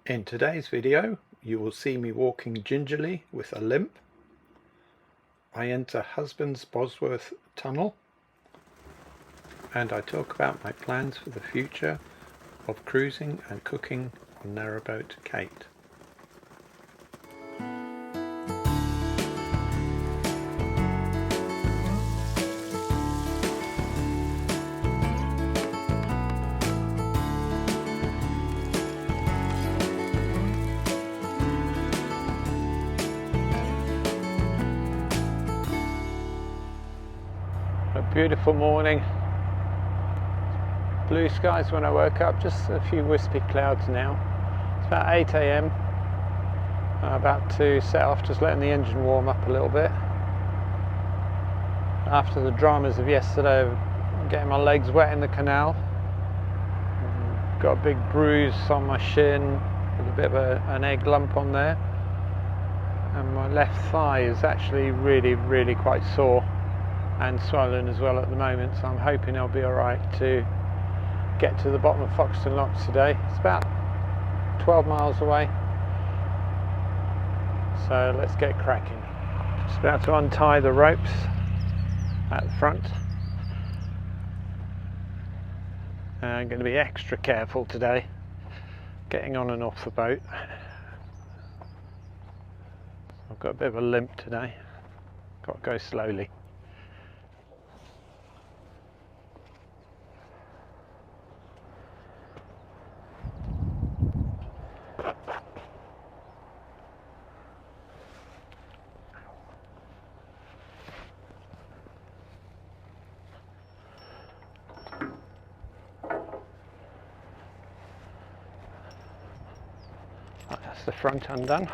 In today's video, you will see me walking gingerly with a limp. I enter Husbands Bosworth Tunnel, and I talk about my plans for the future of cruising and cooking on Narrowboat Kate. A beautiful morning, blue skies when I woke up, just a few wispy clouds now. It's about 8 AM. I'm about to set off, just letting the engine warm up a little bit. After the dramas of yesterday, I'm getting my legs wet in the canal. Got a big bruise on my shin with a bit of an egg lump on there. And my left thigh is actually really quite sore and swollen as well at the moment, so I'm hoping I'll be alright to get to the bottom of Foxton Locks today. It's about 12 miles away, so let's get cracking. Just about to untie the ropes at the front. I'm going to be extra careful today getting on and off the boat. I've got a bit of a limp today, got to go slowly. That's the front undone.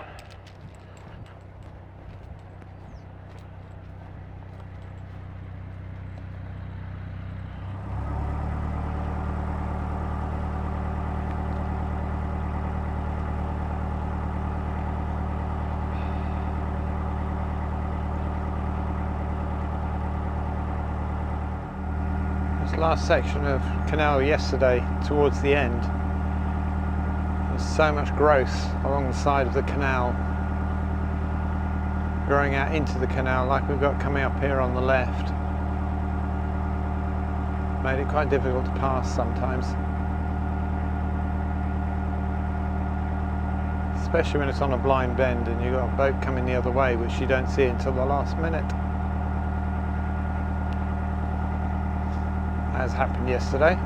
This last section of canal yesterday, towards the end, there's so much growth along the side of the canal, growing out into the canal like we've got coming up here on the left. Made it quite difficult to pass sometimes, especially when it's on a blind bend and you've got a boat coming the other way which you don't see until the last minute, as happened yesterday.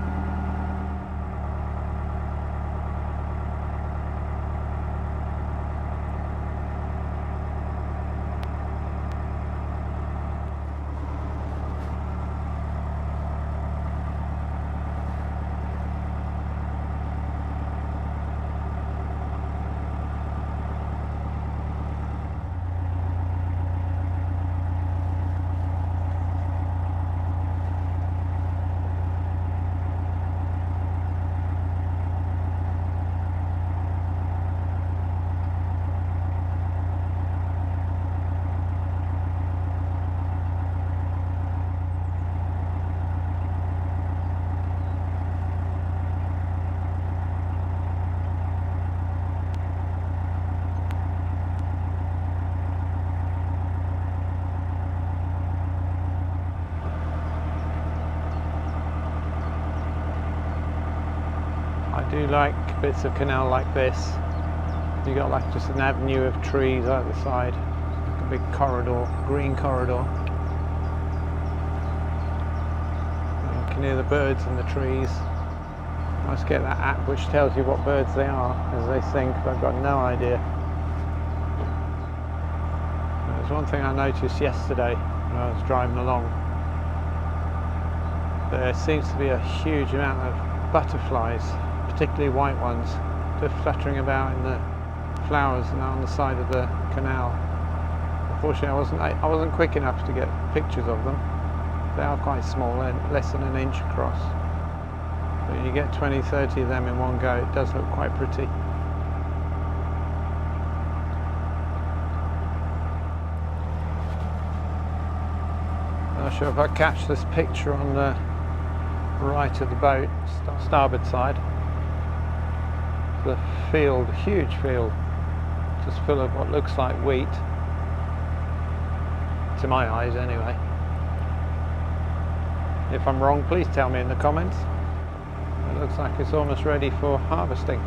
I do like bits of canal like this. You got like just an avenue of trees either side, like a big corridor, green corridor. You can hear the birds in the trees. I must get that app which tells you what birds they are as they sing, because I've got no idea. There's one thing I noticed yesterday when I was driving along. There seems to be a huge amount of butterflies, particularly white ones, just fluttering about in the flowers and on the side of the canal. Unfortunately, I wasn't quick enough to get pictures of them. They are quite small, less than an inch across. But you get 20-30 of them in one go, it does look quite pretty. I'm not sure if I catch this picture on the right of the boat, starboard side. the field, huge field, just full of what looks like wheat, to my eyes anyway. If I'm wrong, please tell me in the comments. It looks like it's almost ready for harvesting.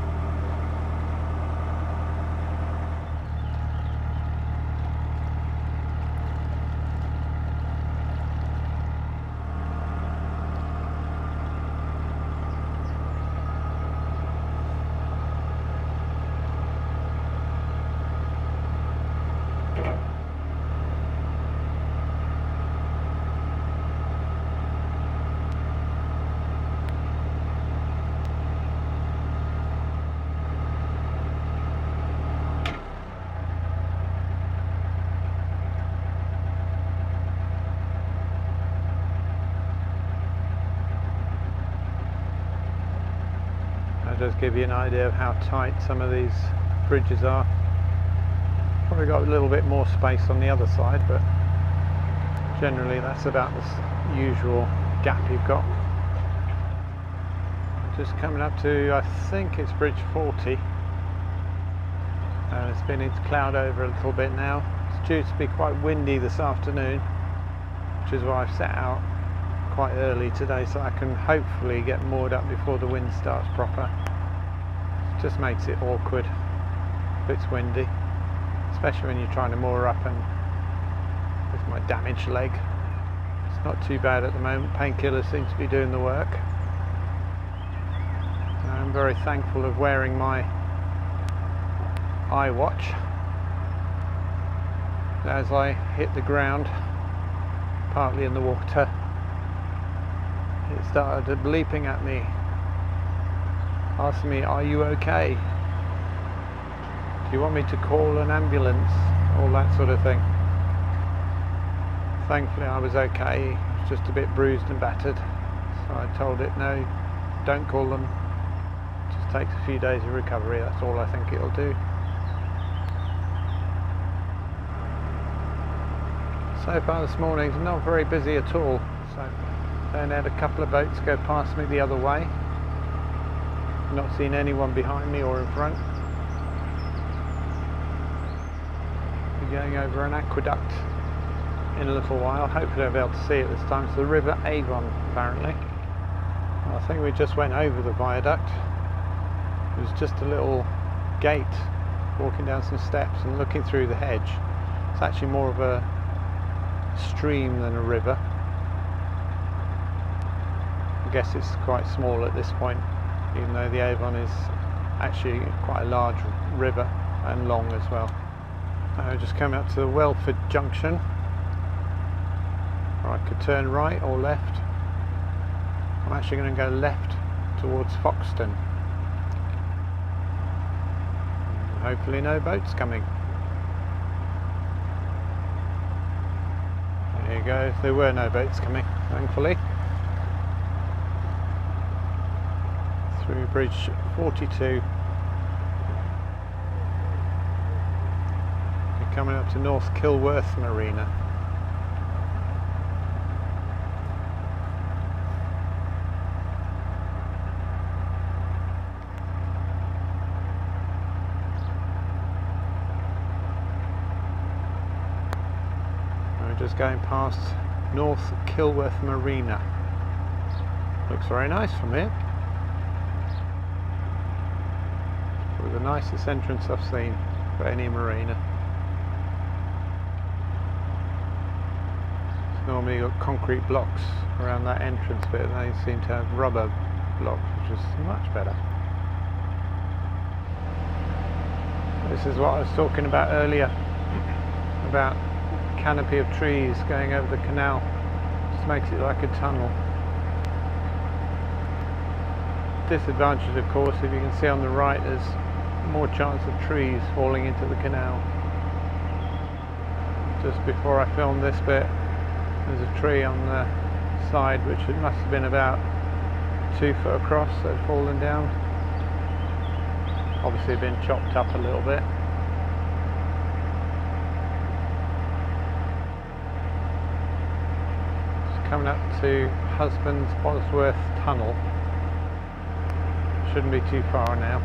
Does give you an idea of how tight some of these bridges are. Probably got a little bit more space on the other side, but generally that's about the usual gap you've got. Just coming up to, I think it's bridge 40. It's beginning to cloud over a little bit now. It's due to be quite windy this afternoon, which is why I've set out quite early today, so I can hopefully get moored up before the wind starts proper. Just makes it awkward if it's windy, especially when you're trying to moor up, and with my damaged leg. It's not too bad at the moment. Painkillers seem to be doing the work. I'm very thankful of wearing my iWatch. As I hit the ground, partly in the water, it started bleeping at me, asking me, "Are you okay? Do you want me to call an ambulance?" All that sort of thing. Thankfully I was okay, just a bit bruised and battered. So I told it, no, don't call them. It just takes a few days of recovery, that's all I think it'll do. So far this morning's not very busy at all. So then had a couple of boats go past me the other way. Not seen anyone behind me or in front. We're going over an aqueduct in a little while. Hopefully I'll be able to see it this time. It's the River Avon, apparently. Well, I think we just went over the viaduct. It was just a little gate, walking down some steps and looking through the hedge. It's actually more of a stream than a river. I guess it's quite small at this point, even though the Avon is actually quite a large river and long as well. Just coming up to the Welford Junction, where I could turn right or left. I'm actually going to go left towards Foxton. Hopefully no boats coming. There you go, there were no boats coming, thankfully. Through bridge 42. You're coming up to North Kilworth Marina. We're just going past North Kilworth Marina. Looks very nice from here. The nicest entrance I've seen for any marina. It's normally got concrete blocks around that entrance bit, and they seem to have rubber blocks, which is much better. This is what I was talking about earlier, about canopy of trees going over the canal. Just makes it like a tunnel. Disadvantage, of course, if you can see on the right, there's more chance of trees falling into the canal. Just before I filmed this bit, there's a tree on the side which it must have been about 2 foot across that had fallen down. Obviously been chopped up a little bit. Just coming up to Husbands Bosworth Tunnel. Shouldn't be too far now.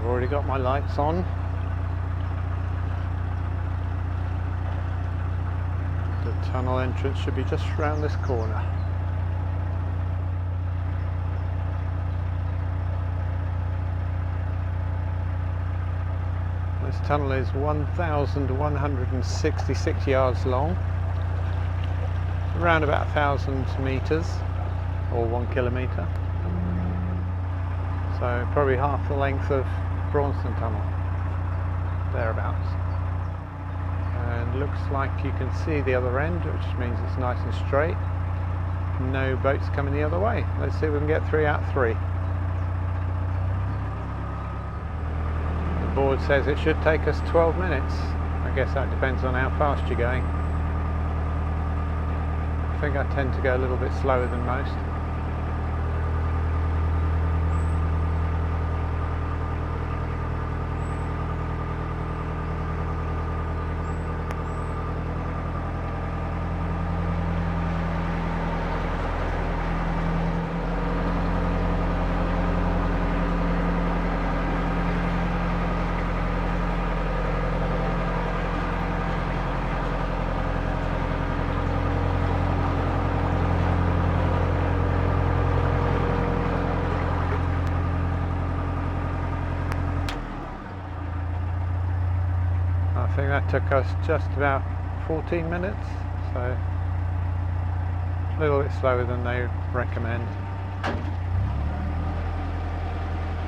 already got my lights on. The tunnel entrance should be just around this corner. This tunnel is 1,166 yards long, around about 1,000 metres or 1 kilometre, so probably half the length of Braunston Tunnel, thereabouts. And looks like you can see the other end, which means it's nice and straight. No boats coming the other way. Let's see if we can get 3 out of 3. The board says it should take us 12 minutes. I guess that depends on how fast you're going. I think I tend to go a little bit slower than most. I think that took us just about 14 minutes, so a little bit slower than they recommend.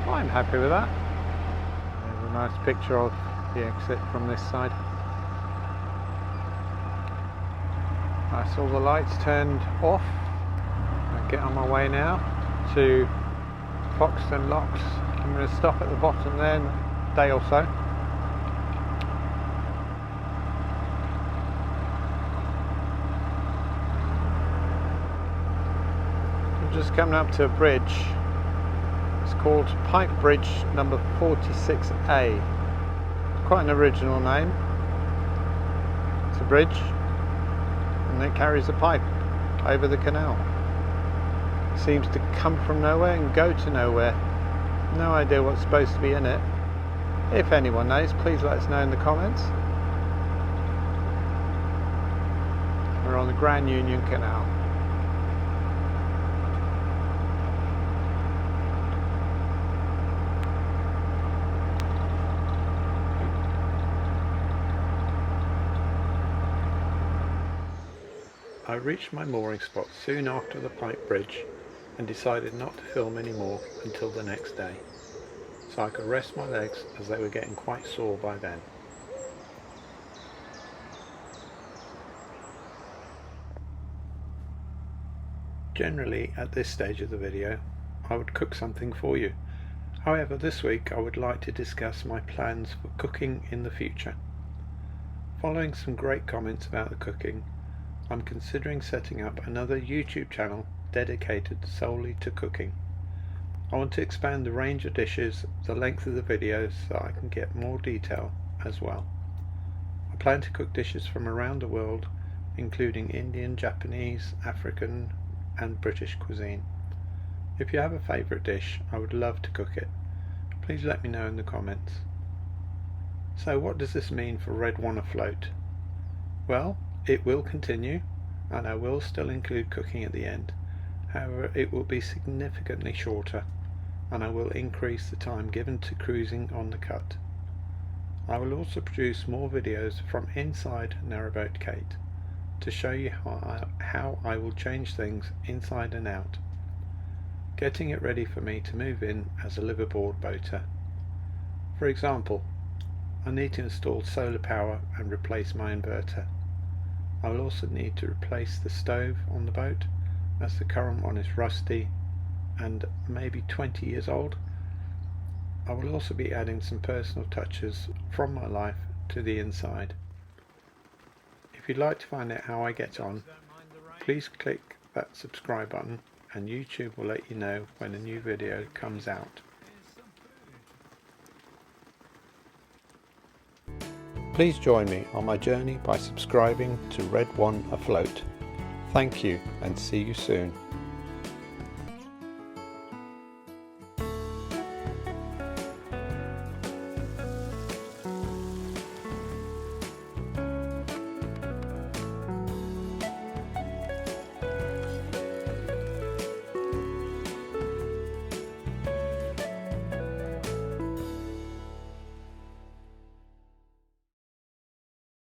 I'm happy with that. There's a nice picture of the exit from this side. I saw the lights turned off. I get on my way now to Foxton Locks. I'm going to stop at the bottom there in a day or so. Just coming up to a bridge. It's called Pipe Bridge number 46A. Quite an original name. It's a bridge and it carries a pipe over the canal. It seems to come from nowhere and go to nowhere. No idea what's supposed to be in it. If anyone knows, please let us know in the comments. We're on the Grand Union Canal. I reached my mooring spot soon after the pipe bridge and decided not to film any more until the next day, so I could rest my legs as they were getting quite sore by then. Generally at this stage of the video I would cook something for you. However, this week I would like to discuss my plans for cooking in the future. Following some great comments about the cooking, I'm considering setting up another YouTube channel dedicated solely to cooking. I want to expand the range of dishes, the length of the videos, so I can get more detail as well. I plan to cook dishes from around the world, including Indian, Japanese, African and British cuisine. If you have a favourite dish, I would love to cook it. Please let me know in the comments. So what does this mean for Red One Afloat? Well, it will continue, and I will still include cooking at the end. However, it will be significantly shorter, and I will increase the time given to cruising on the cut. I will also produce more videos from inside Narrowboat Kate to show you how I will change things inside and out, getting it ready for me to move in as a liveaboard boater. For example, I need to install solar power and replace my inverter. I will also need to replace the stove on the boat, as the current one is rusty and maybe 20 years old. I will also be adding some personal touches from my life to the inside. If you'd like to find out how I get on, please click that subscribe button and YouTube will let you know when a new video comes out. Please join me on my journey by subscribing to Red One Afloat. Thank you and see you soon.